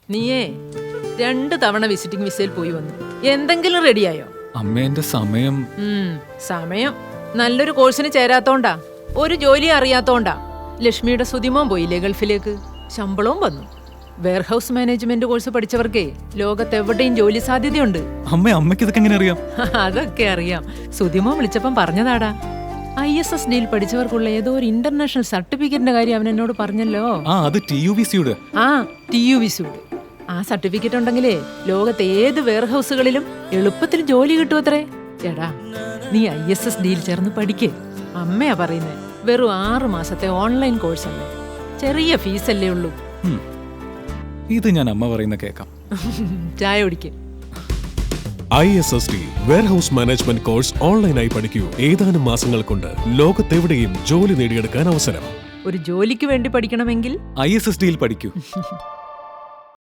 നീയേ 2 തവണ വിസിറ്റിംഗ് വിസയിൽ പോയി വന്നു. എന്തെങ്കിലും റെഡിയായോ? അമ്മേന്റെ സമയം സമയം നല്ലൊരു കോഴ്സിന് ചേരാത്തോണ്ടാ, ഒരു ജോലി അറിയാത്തോണ്ടാ. ലക്ഷ്മിയുടെ സുതിമോൻ പോയില്ലേ ഗൾഫിലേക്ക്, ശമ്പളവും വന്നു. വെയർഹൌസ് മാനേജ്മെന്റ് കോഴ്സ് പഠിച്ചവർക്കേ ലോകത്തെവിടെയും ജോലി സാധ്യതയുണ്ട്. അമ്മയ്ക്ക് ഇതൊക്കെ എങ്ങനെ അറിയാം? അതൊക്കെ അറിയാം. സുതിമോൻ വിളിച്ചപ്പം പറഞ്ഞതാടാ. ISS ഡിയിൽ പഠിച്ചവർക്കുള്ള ഏതോ ഒരു ഇന്റർനാഷണൽ സർട്ടിഫിക്കറ്റിന്റെ കാര്യം അവൻ എന്നോട് പറഞ്ഞല്ലോ. അത് TUVCയുടെ. TUVCയുടെ ആ സർട്ടിഫിക്കറ്റ് ഉണ്ടെങ്കിലേ ലോകത്തെ ഏത് വെയർഹൌസുകളിലും എളുപ്പത്തിൽ ജോലി കിട്ടുമത്രേ. ചേടാ, നീ ISS ഡിയിൽ ചേർന്ന് പഠിക്കേ. അമ്മയാ പറയുന്നത്. വെറും 6 മാസത്തെ ഓൺലൈൻ കോഴ്സ് അല്ലേ, ചെറിയ ഫീസല്ലേ ഉള്ളൂ. ഇത് ഞാൻ അമ്മ പറയുന്ന കേൾക്കാം. ചായ കുടിക്കേ. ISS വെയർഹൌസ് മാനേജ്മെന്റ് കോഴ്സ് ഓൺലൈനായി പഠിക്കൂ. ഏതാനും മാസങ്ങൾ കൊണ്ട് ലോകത്തെവിടെയും ജോലി നേടിയെടുക്കാൻ അവസരം. ഒരു ജോലിക്ക് വേണ്ടി പഠിക്കണമെങ്കിൽ ISS ഡിയിൽ പഠിക്കൂ.